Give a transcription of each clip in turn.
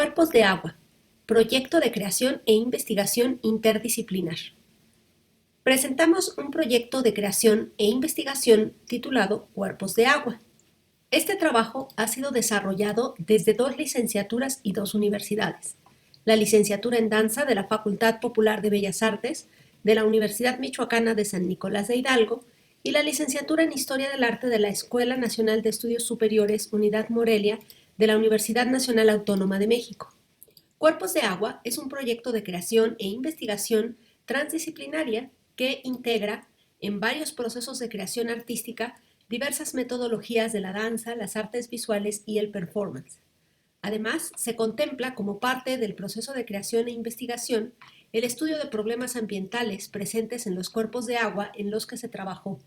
Cuerpos de agua. Proyecto de creación e investigación interdisciplinar. Presentamos un proyecto de creación e investigación titulado Cuerpos de agua. Este trabajo ha sido desarrollado desde 2 licenciaturas y 2 universidades. La licenciatura en danza de la Facultad Popular de Bellas Artes de la Universidad Michoacana de San Nicolás de Hidalgo y la licenciatura en Historia del Arte de la Escuela Nacional de Estudios Superiores Unidad Morelia de la Universidad Nacional Autónoma de México. Cuerpos de agua es un proyecto de creación e investigación transdisciplinaria que integra en varios procesos de creación artística diversas metodologías de la danza, las artes visuales y el performance. Además, se contempla como parte del proceso de creación e investigación el estudio de problemas ambientales presentes en los cuerpos de agua en los que se trabajó.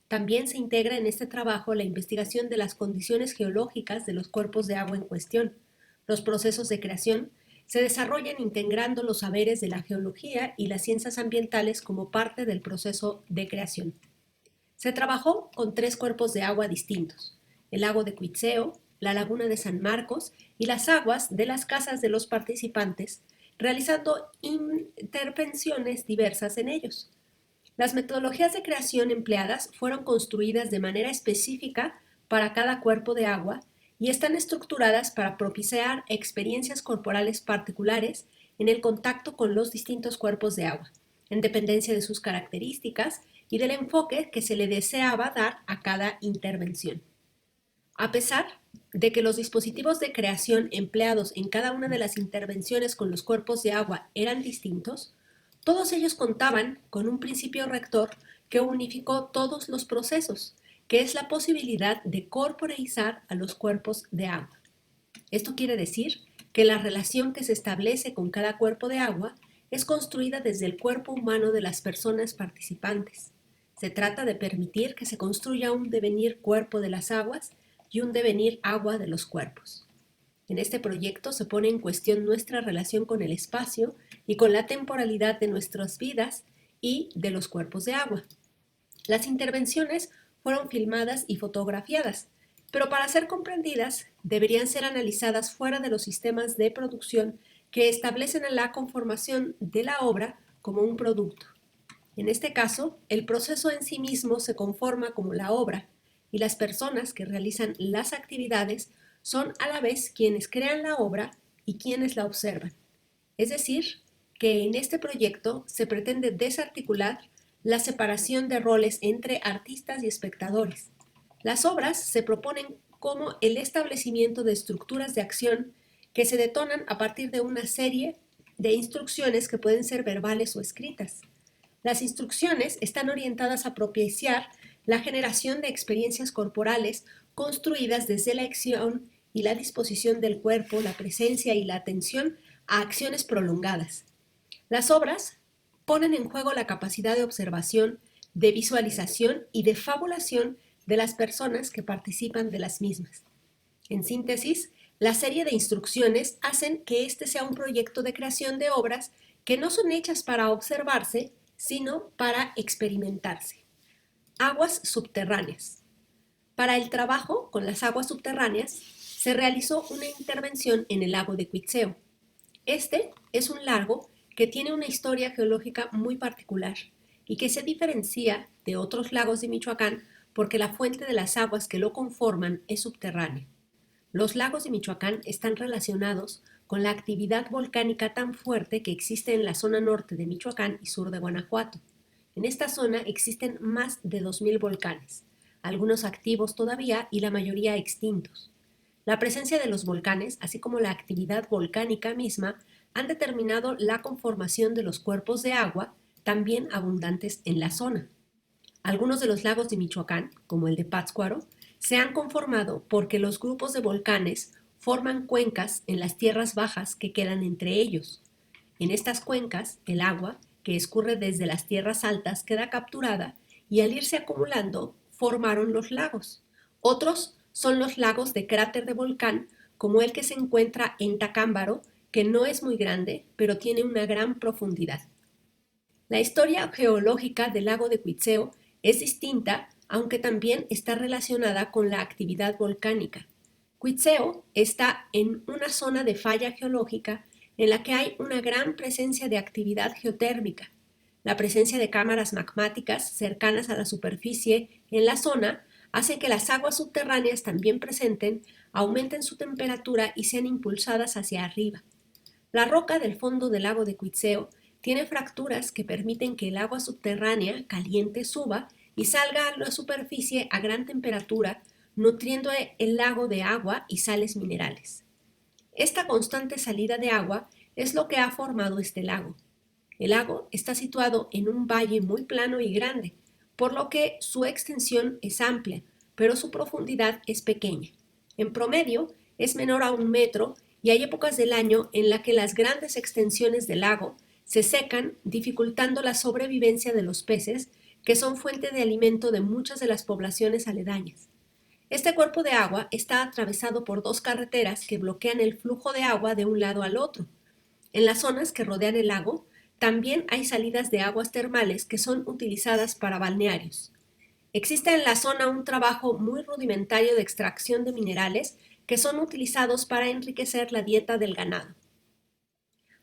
También se integra en este trabajo la investigación de las condiciones geológicas de los cuerpos de agua en cuestión. Los procesos de creación se desarrollan integrando los saberes de la geología y las ciencias ambientales como parte del proceso de creación. Se trabajó con 3 cuerpos de agua distintos: el lago de Cuitzeo, la laguna de San Marcos y las aguas de las casas de los participantes, realizando intervenciones diversas en ellos. Las metodologías de creación empleadas fueron construidas de manera específica para cada cuerpo de agua y están estructuradas para propiciar experiencias corporales particulares en el contacto con los distintos cuerpos de agua, en dependencia de sus características y del enfoque que se le deseaba dar a cada intervención. A pesar de que los dispositivos de creación empleados en cada una de las intervenciones con los cuerpos de agua eran distintos, todos ellos contaban con un principio rector que unificó todos los procesos, que es la posibilidad de corporeizar a los cuerpos de agua. Esto quiere decir que la relación que se establece con cada cuerpo de agua es construida desde el cuerpo humano de las personas participantes. Se trata de permitir que se construya un devenir cuerpo de las aguas y un devenir agua de los cuerpos. En este proyecto se pone en cuestión nuestra relación con el espacio y con la temporalidad de nuestras vidas y de los cuerpos de agua. Las intervenciones fueron filmadas y fotografiadas, pero para ser comprendidas deberían ser analizadas fuera de los sistemas de producción que establecen la conformación de la obra como un producto. En este caso, el proceso en sí mismo se conforma como la obra y las personas que realizan las actividades son a la vez quienes crean la obra y quienes la observan. Es decir, que en este proyecto se pretende desarticular la separación de roles entre artistas y espectadores. Las obras se proponen como el establecimiento de estructuras de acción que se detonan a partir de una serie de instrucciones que pueden ser verbales o escritas. Las instrucciones están orientadas a propiciar la generación de experiencias corporales construidas desde la acción y la disposición del cuerpo, la presencia y la atención a acciones prolongadas. Las obras ponen en juego la capacidad de observación, de visualización y de fabulación de las personas que participan de las mismas. En síntesis, la serie de instrucciones hacen que este sea un proyecto de creación de obras que no son hechas para observarse, sino para experimentarse. Aguas subterráneas. Para el trabajo con las aguas subterráneas, se realizó una intervención en el lago de Cuitzeo. Este es un lago que tiene una historia geológica muy particular y que se diferencia de otros lagos de Michoacán porque la fuente de las aguas que lo conforman es subterránea. Los lagos de Michoacán están relacionados con la actividad volcánica tan fuerte que existe en la zona norte de Michoacán y sur de Guanajuato. En esta zona existen más de 2000 volcanes, algunos activos todavía y la mayoría extintos. La presencia de los volcanes, así como la actividad volcánica misma, han determinado la conformación de los cuerpos de agua, también abundantes en la zona. Algunos de los lagos de Michoacán, como el de Pátzcuaro, se han conformado porque los grupos de volcanes forman cuencas en las tierras bajas que quedan entre ellos. En estas cuencas, el agua, que escurre desde las tierras altas, queda capturada y al irse acumulando, formaron los lagos. Otros son los lagos de cráter de volcán, como el que se encuentra en Tacámbaro, que no es muy grande, pero tiene una gran profundidad. La historia geológica del lago de Cuitzeo es distinta, aunque también está relacionada con la actividad volcánica. Cuitzeo está en una zona de falla geológica en la que hay una gran presencia de actividad geotérmica. La presencia de cámaras magmáticas cercanas a la superficie en la zona hace que las aguas subterráneas también presentes aumenten su temperatura y sean impulsadas hacia arriba. La roca del fondo del lago de Cuitzeo tiene fracturas que permiten que el agua subterránea caliente suba y salga a la superficie a gran temperatura, nutriendo el lago de agua y sales minerales. Esta constante salida de agua es lo que ha formado este lago. El lago está situado en un valle muy plano y grande, por lo que su extensión es amplia, pero su profundidad es pequeña. En promedio, es menor a 1 metro y hay épocas del año en las que las grandes extensiones del lago se secan, dificultando la sobrevivencia de los peces, que son fuente de alimento de muchas de las poblaciones aledañas. Este cuerpo de agua está atravesado por 2 carreteras que bloquean el flujo de agua de un lado al otro. En las zonas que rodean el lago, también hay salidas de aguas termales que son utilizadas para balnearios. Existe en la zona un trabajo muy rudimentario de extracción de minerales que son utilizados para enriquecer la dieta del ganado.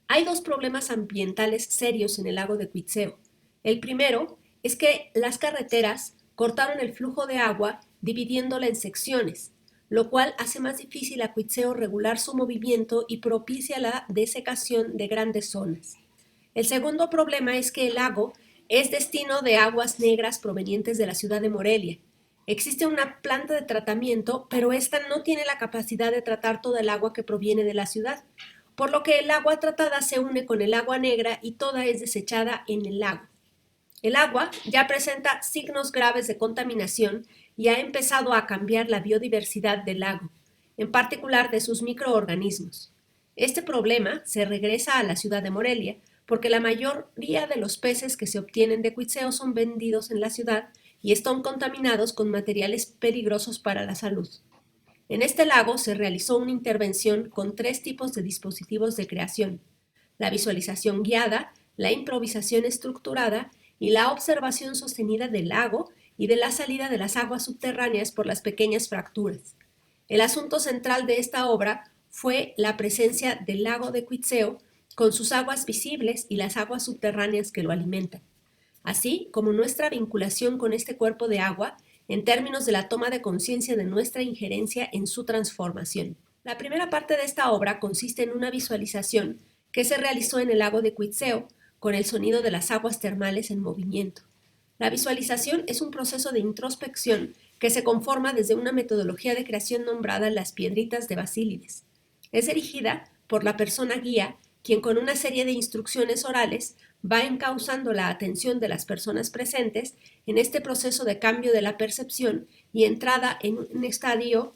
Hay 2 problemas ambientales serios en el lago de Cuitzeo. El primero es que las carreteras cortaron el flujo de agua dividiéndola en secciones, lo cual hace más difícil a Cuitzeo regular su movimiento y propicia la desecación de grandes zonas. El segundo problema es que el lago es destino de aguas negras provenientes de la ciudad de Morelia. Existe una planta de tratamiento, pero esta no tiene la capacidad de tratar toda el agua que proviene de la ciudad, por lo que el agua tratada se une con el agua negra y toda es desechada en el lago. El agua ya presenta signos graves de contaminación y ha empezado a cambiar la biodiversidad del lago, en particular de sus microorganismos. Este problema se regresa a la ciudad de Morelia, porque la mayoría de los peces que se obtienen de Cuitzeo son vendidos en la ciudad y están contaminados con materiales peligrosos para la salud. En este lago se realizó una intervención con 3 tipos de dispositivos de creación: la visualización guiada, la improvisación estructurada y la observación sostenida del lago y de la salida de las aguas subterráneas por las pequeñas fracturas. El asunto central de esta obra fue la presencia del lago de Cuitzeo con sus aguas visibles y las aguas subterráneas que lo alimentan, así como nuestra vinculación con este cuerpo de agua en términos de la toma de conciencia de nuestra injerencia en su transformación. La primera parte de esta obra consiste en una visualización que se realizó en el lago de Cuitzeo con el sonido de las aguas termales en movimiento. La visualización es un proceso de introspección que se conforma desde una metodología de creación nombrada las piedritas de Basílides. Es dirigida por la persona guía, quien con una serie de instrucciones orales va encauzando la atención de las personas presentes en este proceso de cambio de la percepción y entrada en un estadio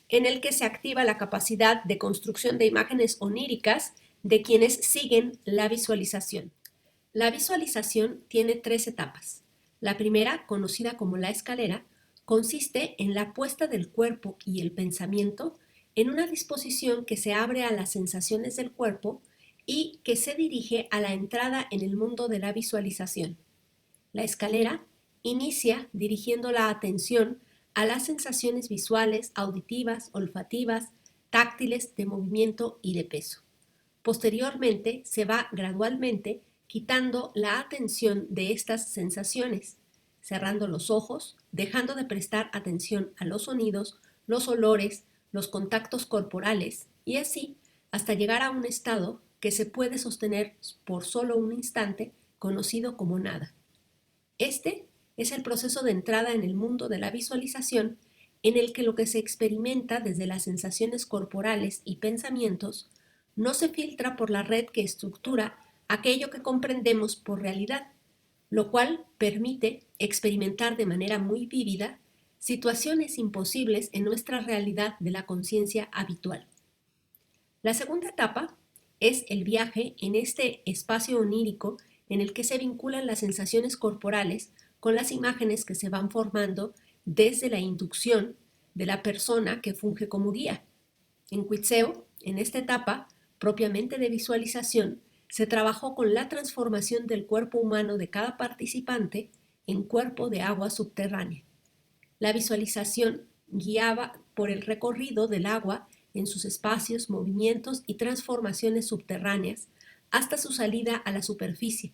en el que se activa la capacidad de construcción de imágenes oníricas de quienes siguen la visualización. La visualización tiene 3 etapas. La primera, conocida como la escalera, consiste en la puesta del cuerpo y el pensamiento en una disposición que se abre a las sensaciones del cuerpo y que se dirige a la entrada en el mundo de la visualización. La escalera inicia dirigiendo la atención a las sensaciones visuales, auditivas, olfativas, táctiles, de movimiento y de peso. Posteriormente se va gradualmente quitando la atención de estas sensaciones, cerrando los ojos, dejando de prestar atención a los sonidos, los olores, los contactos corporales y así hasta llegar a un estado que se puede sostener por solo un instante, conocido como nada. Este es el proceso de entrada en el mundo de la visualización, en el que lo que se experimenta desde las sensaciones corporales y pensamientos no se filtra por la red que estructura aquello que comprendemos por realidad, lo cual permite experimentar de manera muy vívida situaciones imposibles en nuestra realidad de la conciencia habitual. La segunda etapa es el viaje en este espacio onírico en el que se vinculan las sensaciones corporales con las imágenes que se van formando desde la inducción de la persona que funge como guía. En Cuitzeo, en esta etapa propiamente de visualización, se trabajó con la transformación del cuerpo humano de cada participante en cuerpo de agua subterránea. La visualización guiaba por el recorrido del agua en sus espacios, movimientos y transformaciones subterráneas hasta su salida a la superficie.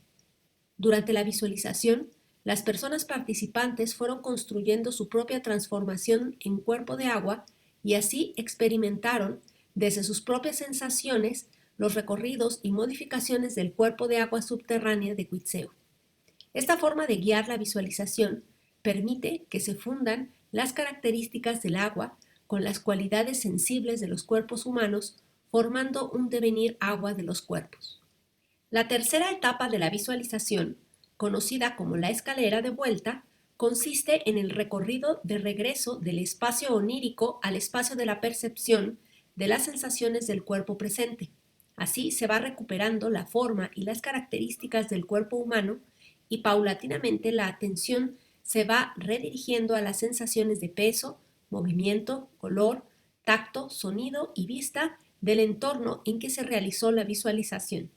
Durante la visualización, las personas participantes fueron construyendo su propia transformación en cuerpo de agua y así experimentaron, desde sus propias sensaciones, los recorridos y modificaciones del cuerpo de agua subterránea de Quetzeo. Esta forma de guiar la visualización permite que se fundan las características del agua con las cualidades sensibles de los cuerpos humanos, formando un devenir agua de los cuerpos. La tercera etapa de la visualización, conocida como la escalera de vuelta, consiste en el recorrido de regreso del espacio onírico al espacio de la percepción de las sensaciones del cuerpo presente. Así se va recuperando la forma y las características del cuerpo humano y paulatinamente la atención se va redirigiendo a las sensaciones de peso, movimiento, color, tacto, sonido y vista del entorno en que se realizó la visualización.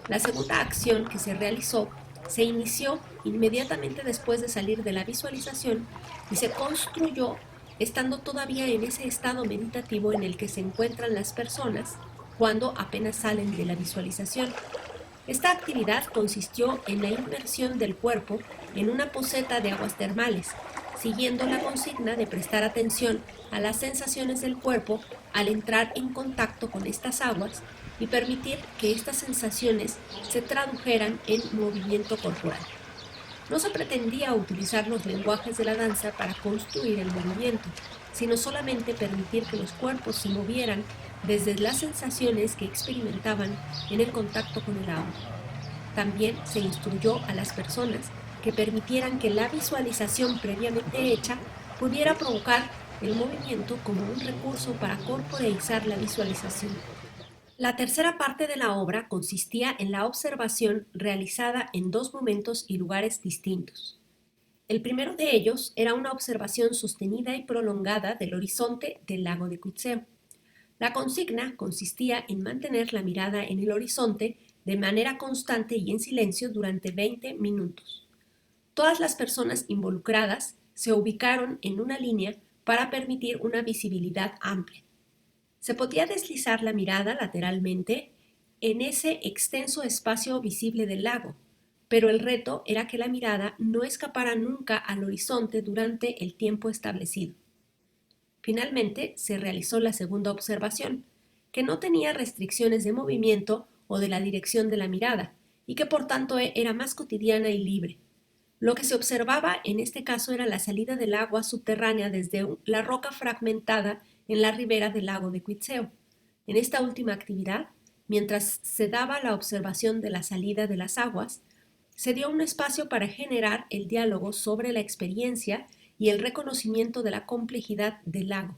La segunda acción que se realizó se inició inmediatamente después de salir de la visualización y se construyó estando todavía en ese estado meditativo en el que se encuentran las personas cuando apenas salen de la visualización. Esta actividad consistió en la inmersión del cuerpo en una poceta de aguas termales, siguiendo la consigna de prestar atención a las sensaciones del cuerpo al entrar en contacto con estas aguas y permitir que estas sensaciones se tradujeran en movimiento corporal. No se pretendía utilizar los lenguajes de la danza para construir el movimiento, sino solamente permitir que los cuerpos se movieran desde las sensaciones que experimentaban en el contacto con el agua. También se instruyó a las personas que permitieran que la visualización previamente hecha pudiera provocar el movimiento como un recurso para corporeizar la visualización. La tercera parte de la obra consistía en la observación realizada en dos momentos y lugares distintos. El primero de ellos era una observación sostenida y prolongada del horizonte del lago de Quetzeo. La consigna consistía en mantener la mirada en el horizonte de manera constante y en silencio durante 20 minutos. Todas las personas involucradas se ubicaron en una línea para permitir una visibilidad amplia. Se podía deslizar la mirada lateralmente en ese extenso espacio visible del lago, pero el reto era que la mirada no escapara nunca al horizonte durante el tiempo establecido. Finalmente, se realizó la segunda observación, que no tenía restricciones de movimiento o de la dirección de la mirada, y que por tanto era más cotidiana y libre. Lo que se observaba en este caso era la salida del agua subterránea desde la roca fragmentada en la ribera del lago de Quetzeo. En esta última actividad, mientras se daba la observación de la salida de las aguas, se dio un espacio para generar el diálogo sobre la experiencia y el reconocimiento de la complejidad del lago.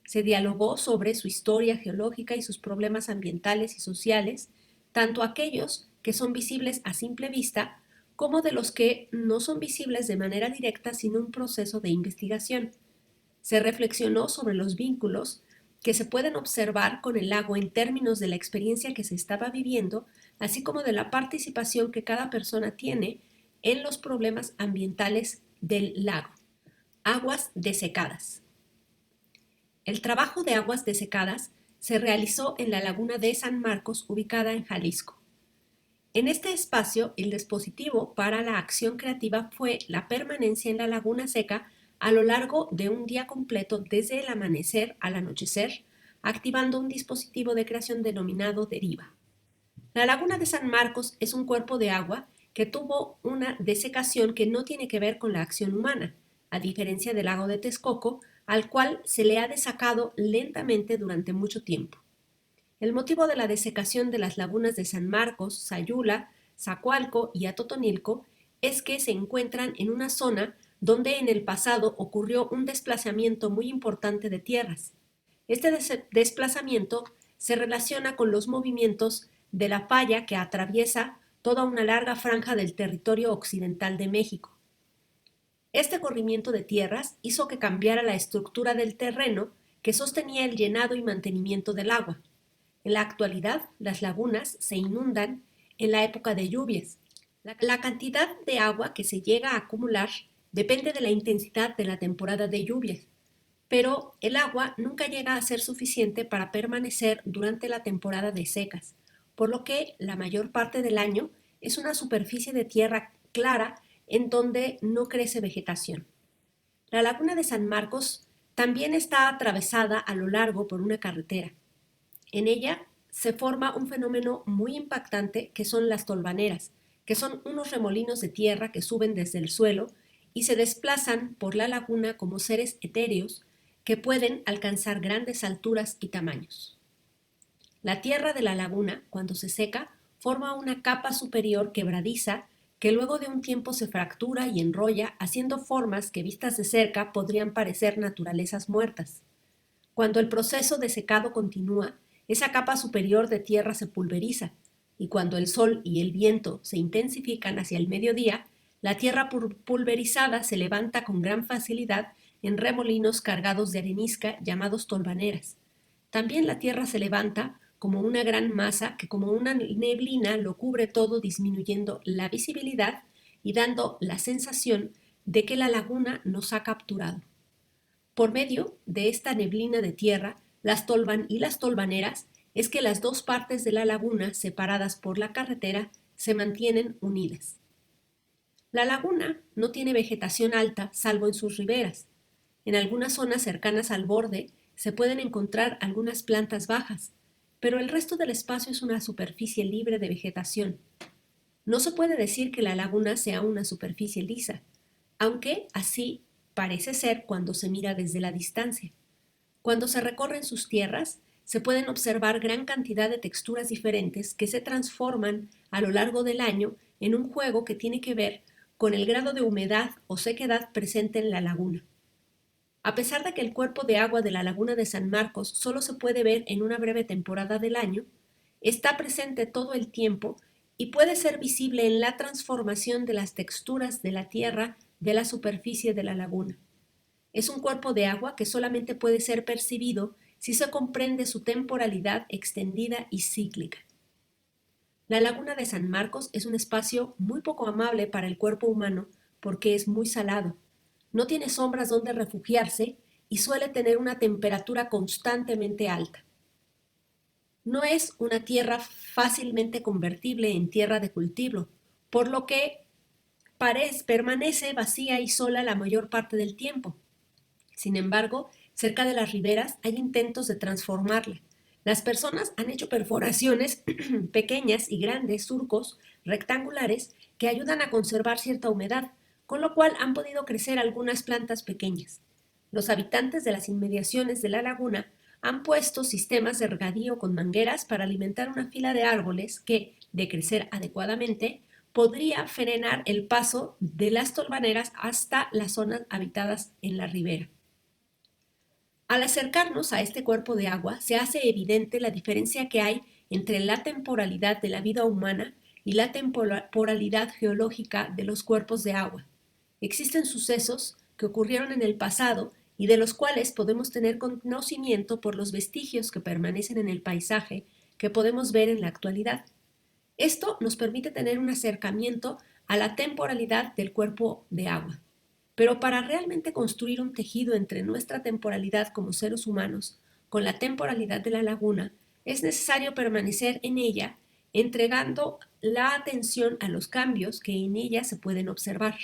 Se dialogó sobre su historia geológica y sus problemas ambientales y sociales, tanto aquellos que son visibles a simple vista como de los que no son visibles de manera directa sin un proceso de investigación. Se reflexionó sobre los vínculos que se pueden observar con el lago en términos de la experiencia que se estaba viviendo, así como de la participación que cada persona tiene en los problemas ambientales del lago. Aguas desecadas. El trabajo de aguas desecadas se realizó en la laguna de San Marcos, ubicada en Jalisco. En este espacio, el dispositivo para la acción creativa fue la permanencia en la laguna seca a lo largo de un día completo desde el amanecer al anochecer, activando un dispositivo de creación denominado deriva. La laguna de San Marcos es un cuerpo de agua que tuvo una desecación que no tiene que ver con la acción humana, a diferencia del lago de Texcoco, al cual se le ha desecado lentamente durante mucho tiempo. El motivo de la desecación de las lagunas de San Marcos, Sayula, Zacualco y Atotonilco es que se encuentran en una zona donde en el pasado ocurrió un desplazamiento muy importante de tierras. Este desplazamiento se relaciona con los movimientos de la falla que atraviesa toda una larga franja del territorio occidental de México. Este corrimiento de tierras hizo que cambiara la estructura del terreno que sostenía el llenado y mantenimiento del agua. En la actualidad, las lagunas se inundan en la época de lluvias. La cantidad de agua que se llega a acumular depende de la intensidad de la temporada de lluvias, pero el agua nunca llega a ser suficiente para permanecer durante la temporada de secas, por lo que la mayor parte del año es una superficie de tierra clara en donde no crece vegetación. La laguna de San Marcos también está atravesada a lo largo por una carretera. En ella se forma un fenómeno muy impactante que son las tolvaneras, que son unos remolinos de tierra que suben desde el suelo y se desplazan por la laguna como seres etéreos que pueden alcanzar grandes alturas y tamaños. La tierra de la laguna, cuando se seca, forma una capa superior quebradiza que luego de un tiempo se fractura y enrolla, haciendo formas que vistas de cerca podrían parecer naturalezas muertas. Cuando el proceso de secado continúa, esa capa superior de tierra se pulveriza, y cuando el sol y el viento se intensifican hacia el mediodía, la tierra pulverizada se levanta con gran facilidad en remolinos cargados de arenisca llamados tolvaneras. También la tierra se levanta como una gran masa que como una neblina lo cubre todo, disminuyendo la visibilidad y dando la sensación de que la laguna nos ha capturado. Por medio de esta neblina de tierra, las tolvaneras, es que las dos partes de la laguna, separadas por la carretera, se mantienen unidas. La laguna no tiene vegetación alta salvo en sus riberas. En algunas zonas cercanas al borde se pueden encontrar algunas plantas bajas, pero el resto del espacio es una superficie libre de vegetación. No se puede decir que la laguna sea una superficie lisa, aunque así parece ser cuando se mira desde la distancia. Cuando se recorren sus tierras, se pueden observar gran cantidad de texturas diferentes que se transforman a lo largo del año en un juego que tiene que ver con el grado de humedad o sequedad presente en la laguna. A pesar de que el cuerpo de agua de la laguna de San Marcos solo se puede ver en una breve temporada del año, está presente todo el tiempo y puede ser visible en la transformación de las texturas de la tierra de la superficie de la laguna. Es un cuerpo de agua que solamente puede ser percibido si se comprende su temporalidad extendida y cíclica. La laguna de San Marcos es un espacio muy poco amable para el cuerpo humano porque es muy salado. No tiene sombras donde refugiarse y suele tener una temperatura constantemente alta. No es una tierra fácilmente convertible en tierra de cultivo, por lo que permanece vacía y sola la mayor parte del tiempo. Sin embargo, cerca de las riberas hay intentos de transformarla. Las personas han hecho perforaciones pequeñas y grandes, surcos rectangulares, que ayudan a conservar cierta humedad, con lo cual han podido crecer algunas plantas pequeñas. Los habitantes de las inmediaciones de la laguna han puesto sistemas de regadío con mangueras para alimentar una fila de árboles que, de crecer adecuadamente, podría frenar el paso de las tolvaneras hasta las zonas habitadas en la ribera. Al acercarnos a este cuerpo de agua, se hace evidente la diferencia que hay entre la temporalidad de la vida humana y la temporalidad geológica de los cuerpos de agua. Existen sucesos que ocurrieron en el pasado y de los cuales podemos tener conocimiento por los vestigios que permanecen en el paisaje que podemos ver en la actualidad. Esto nos permite tener un acercamiento a la temporalidad del cuerpo de agua. Pero para realmente construir un tejido entre nuestra temporalidad como seres humanos con la temporalidad de la laguna, es necesario permanecer en ella, entregando la atención a los cambios que en ella se pueden observar.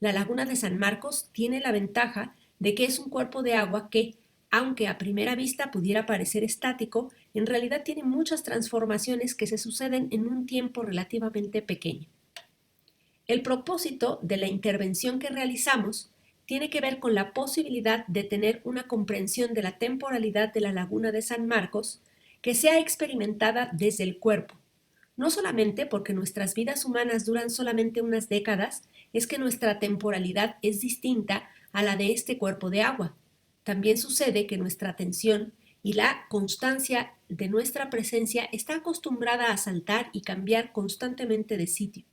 La laguna de San Marcos tiene la ventaja de que es un cuerpo de agua que, aunque a primera vista pudiera parecer estático, en realidad tiene muchas transformaciones que se suceden en un tiempo relativamente pequeño. El propósito de la intervención que realizamos tiene que ver con la posibilidad de tener una comprensión de la temporalidad de la laguna de San Marcos que sea experimentada desde el cuerpo. No solamente porque nuestras vidas humanas duran solamente unas décadas, es que nuestra temporalidad es distinta a la de este cuerpo de agua. También sucede que nuestra atención y la constancia de nuestra presencia está acostumbrada a saltar y cambiar constantemente de sitio.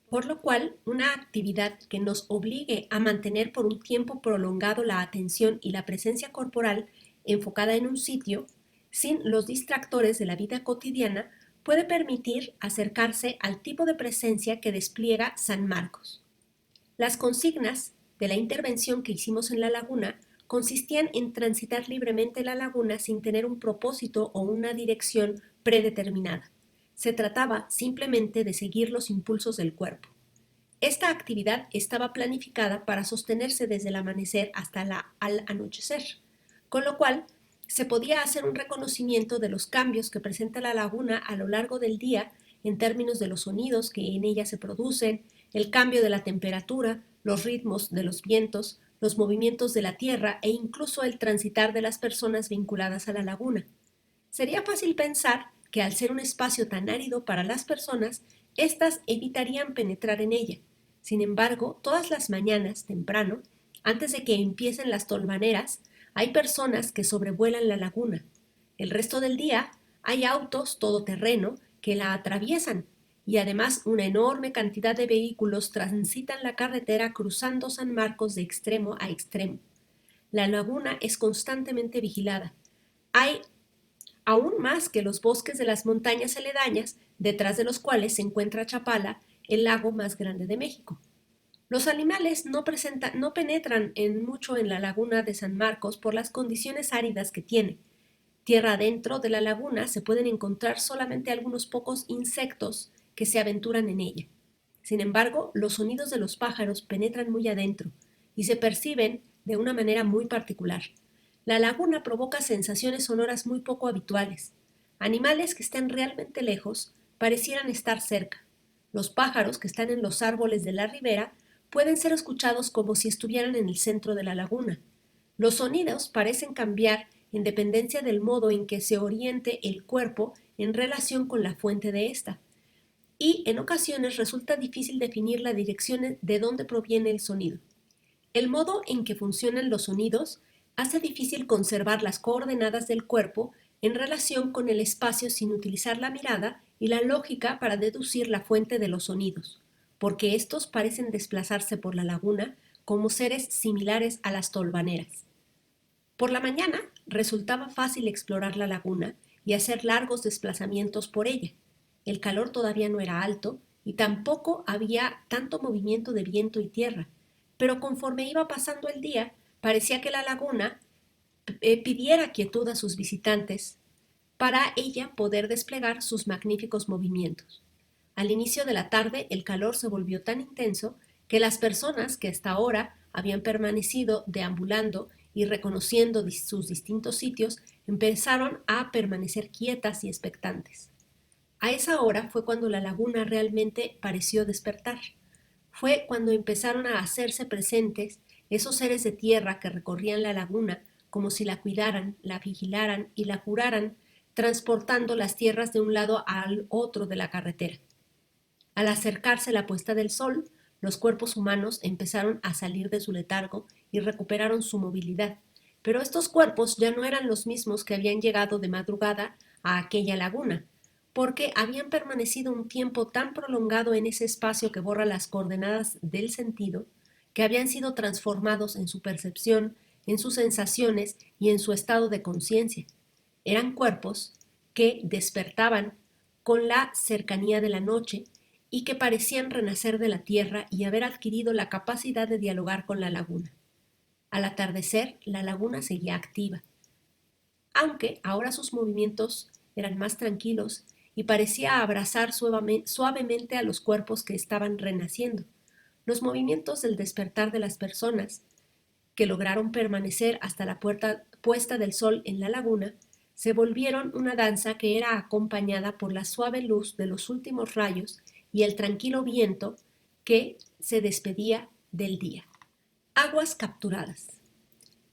Por lo cual, una actividad que nos obligue a mantener por un tiempo prolongado la atención y la presencia corporal enfocada en un sitio, sin los distractores de la vida cotidiana, puede permitir acercarse al tipo de presencia que despliega San Marcos. Las consignas de la intervención que hicimos en la laguna consistían en transitar libremente la laguna sin tener un propósito o una dirección predeterminada. Se trataba simplemente de seguir los impulsos del cuerpo. Esta actividad estaba planificada para sostenerse desde el amanecer hasta al anochecer, con lo cual se podía hacer un reconocimiento de los cambios que presenta la laguna a lo largo del día en términos de los sonidos que en ella se producen, el cambio de la temperatura, los ritmos de los vientos, los movimientos de la tierra e incluso el transitar de las personas vinculadas a la laguna. Sería fácil pensar que al ser un espacio tan árido para las personas, éstas evitarían penetrar en ella. Sin embargo, todas las mañanas, temprano, antes de que empiecen las tolvaneras, hay personas que sobrevuelan la laguna. El resto del día hay autos todoterreno que la atraviesan y además una enorme cantidad de vehículos transitan la carretera cruzando San Marcos de extremo a extremo. La laguna es constantemente vigilada. Hay aún más que los bosques de las montañas aledañas, detrás de los cuales se encuentra Chapala, el lago más grande de México. Los animales no penetran mucho en la laguna de San Marcos por las condiciones áridas que tiene. Tierra adentro de la laguna se pueden encontrar solamente algunos pocos insectos que se aventuran en ella. Sin embargo, los sonidos de los pájaros penetran muy adentro y se perciben de una manera muy particular. La laguna provoca sensaciones sonoras muy poco habituales. Animales que estén realmente lejos parecieran estar cerca. Los pájaros que están en los árboles de la ribera pueden ser escuchados como si estuvieran en el centro de la laguna. Los sonidos parecen cambiar en dependencia del modo en que se oriente el cuerpo en relación con la fuente de esta. Y en ocasiones resulta difícil definir la dirección de dónde proviene el sonido. El modo en que funcionan los sonidos hace difícil conservar las coordenadas del cuerpo en relación con el espacio sin utilizar la mirada y la lógica para deducir la fuente de los sonidos, porque estos parecen desplazarse por la laguna como seres similares a las tolvaneras. Por la mañana resultaba fácil explorar la laguna y hacer largos desplazamientos por ella. El calor todavía no era alto y tampoco había tanto movimiento de viento y tierra, pero conforme iba pasando el día, parecía que la laguna pidiera quietud a sus visitantes para ella poder desplegar sus magníficos movimientos. Al inicio de la tarde el calor se volvió tan intenso que las personas que hasta ahora habían permanecido deambulando y reconociendo sus distintos sitios empezaron a permanecer quietas y expectantes. A esa hora fue cuando la laguna realmente pareció despertar. Fue cuando empezaron a hacerse presentes esos seres de tierra que recorrían la laguna como si la cuidaran, la vigilaran y la curaran, transportando las tierras de un lado al otro de la carretera. Al acercarse la puesta del sol, los cuerpos humanos empezaron a salir de su letargo y recuperaron su movilidad, pero estos cuerpos ya no eran los mismos que habían llegado de madrugada a aquella laguna, porque habían permanecido un tiempo tan prolongado en ese espacio que borra las coordenadas del sentido, que habían sido transformados en su percepción, en sus sensaciones y en su estado de conciencia. Eran cuerpos que despertaban con la cercanía de la noche y que parecían renacer de la tierra y haber adquirido la capacidad de dialogar con la laguna. Al atardecer, la laguna seguía activa, aunque ahora sus movimientos eran más tranquilos y parecía abrazar suavemente a los cuerpos que estaban renaciendo. Los movimientos del despertar de las personas, que lograron permanecer hasta la puesta del sol en la laguna, se volvieron una danza que era acompañada por la suave luz de los últimos rayos y el tranquilo viento que se despedía del día. Aguas capturadas.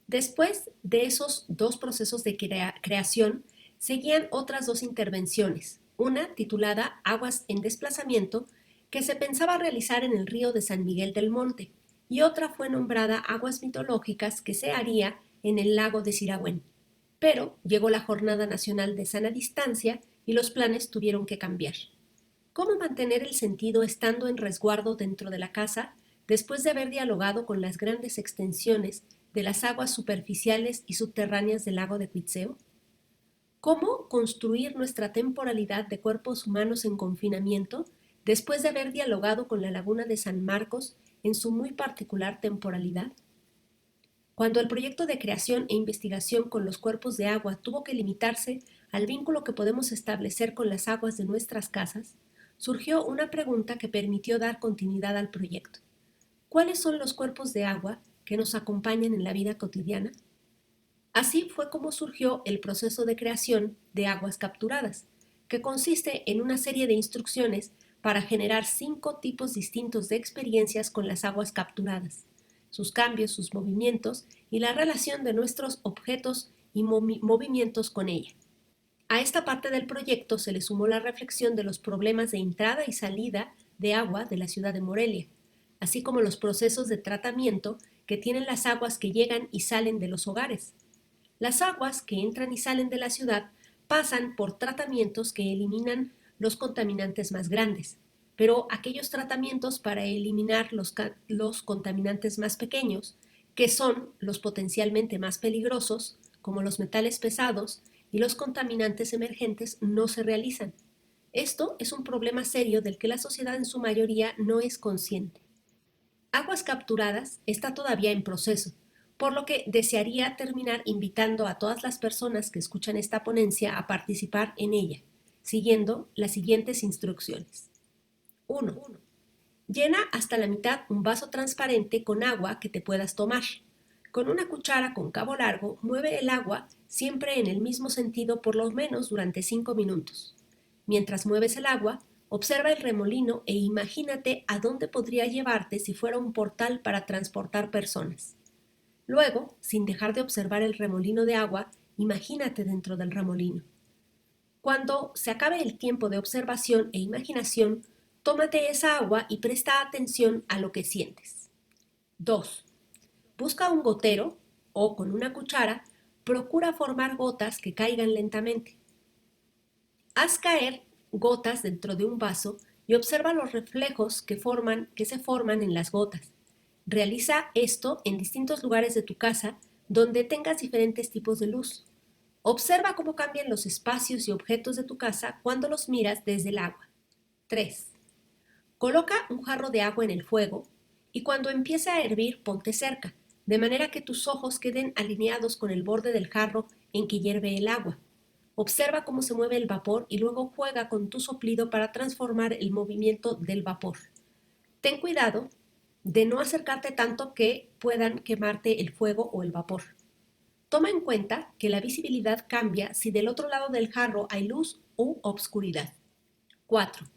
Después de esos dos procesos de creación, seguían otras dos intervenciones, una titulada Aguas en desplazamiento, que se pensaba realizar en el río de San Miguel del Monte, y otra fue nombrada Aguas mitológicas, que se haría en el lago de Siragüen. Pero llegó la Jornada Nacional de Sana Distancia y los planes tuvieron que cambiar. ¿Cómo mantener el sentido estando en resguardo dentro de la casa después de haber dialogado con las grandes extensiones de las aguas superficiales y subterráneas del lago de Cuitzeo? ¿Cómo construir nuestra temporalidad de cuerpos humanos en confinamiento después de haber dialogado con la laguna de San Marcos en su muy particular temporalidad? Cuando el proyecto de creación e investigación con los cuerpos de agua tuvo que limitarse al vínculo que podemos establecer con las aguas de nuestras casas, surgió una pregunta que permitió dar continuidad al proyecto. ¿Cuáles son los cuerpos de agua que nos acompañan en la vida cotidiana? Así fue como surgió el proceso de creación de aguas capturadas, que consiste en una serie de instrucciones para generar 5 tipos distintos de experiencias con las aguas capturadas, sus cambios, sus movimientos y la relación de nuestros objetos y movimientos con ella. A esta parte del proyecto se le sumó la reflexión de los problemas de entrada y salida de agua de la ciudad de Morelia, así como los procesos de tratamiento que tienen las aguas que llegan y salen de los hogares. Las aguas que entran y salen de la ciudad pasan por tratamientos que eliminan los contaminantes más grandes, pero aquellos tratamientos para eliminar los contaminantes más pequeños, que son los potencialmente más peligrosos, como los metales pesados y los contaminantes emergentes, no se realizan. Esto es un problema serio del que la sociedad en su mayoría no es consciente. Aguas capturadas está todavía en proceso, por lo que desearía terminar invitando a todas las personas que escuchan esta ponencia a participar en ella, siguiendo las siguientes instrucciones. 1. Llena hasta la mitad un vaso transparente con agua que te puedas tomar. Con una cuchara con cabo largo, mueve el agua siempre en el mismo sentido por lo menos durante 5 minutos. Mientras mueves el agua, observa el remolino e imagínate a dónde podría llevarte si fuera un portal para transportar personas. Luego, sin dejar de observar el remolino de agua, imagínate dentro del remolino. Cuando se acabe el tiempo de observación e imaginación, tómate esa agua y presta atención a lo que sientes. 2. Busca un gotero o con una cuchara, procura formar gotas que caigan lentamente. Haz caer gotas dentro de un vaso y observa los reflejos que se forman en las gotas. Realiza esto en distintos lugares de tu casa donde tengas diferentes tipos de luz. Observa cómo cambian los espacios y objetos de tu casa cuando los miras desde el agua. 3. Coloca un jarro de agua en el fuego y cuando empiece a hervir ponte cerca, de manera que tus ojos queden alineados con el borde del jarro en que hierve el agua. Observa cómo se mueve el vapor y luego juega con tu soplido para transformar el movimiento del vapor. Ten cuidado de no acercarte tanto que puedan quemarte el fuego o el vapor. Toma en cuenta que la visibilidad cambia si del otro lado del jarro hay luz u obscuridad. 4.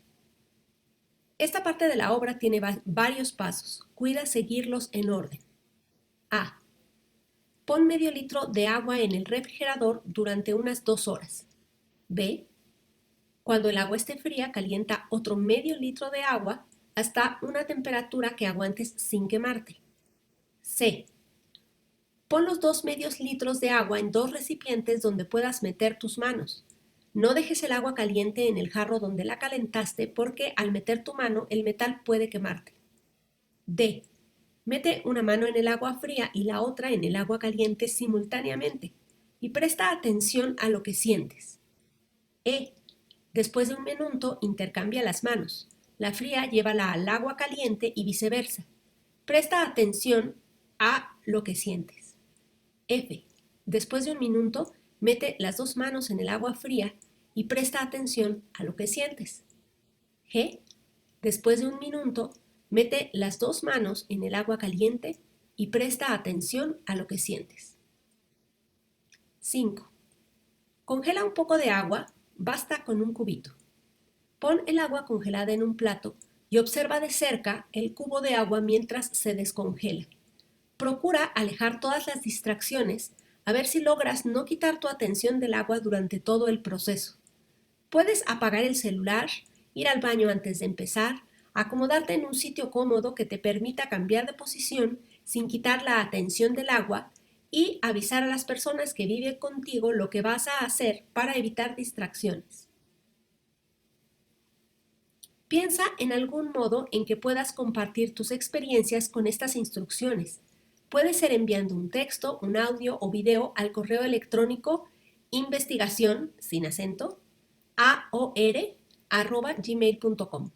Esta parte de la obra tiene varios pasos. Cuida seguirlos en orden. A. Pon medio litro de agua en el refrigerador durante unas 2 horas. B. Cuando el agua esté fría, calienta otro medio litro de agua hasta una temperatura que aguantes sin quemarte. C. Pon los 2 medios litros de agua en 2 recipientes donde puedas meter tus manos. No dejes el agua caliente en el jarro donde la calentaste porque al meter tu mano el metal puede quemarte. D. Mete una mano en el agua fría y la otra en el agua caliente simultáneamente y presta atención a lo que sientes. E. Después de un minuto intercambia las manos. La fría llévala al agua caliente y viceversa. Presta atención a lo que sientes. F. Después de un minuto, mete las 2 manos en el agua fría y presta atención a lo que sientes. G. Después de un minuto, mete las 2 manos en el agua caliente y presta atención a lo que sientes. 5. Congela un poco de agua, basta con un cubito. Pon el agua congelada en un plato y observa de cerca el cubo de agua mientras se descongela. Procura alejar todas las distracciones a ver si logras no quitar tu atención del agua durante todo el proceso. Puedes apagar el celular, ir al baño antes de empezar, acomodarte en un sitio cómodo que te permita cambiar de posición sin quitar la atención del agua y avisar a las personas que viven contigo lo que vas a hacer para evitar distracciones. Piensa en algún modo en que puedas compartir tus experiencias con estas instrucciones. Puede ser enviando un texto, un audio o video al correo electrónico investigación, sin acento, aor@gmail.com.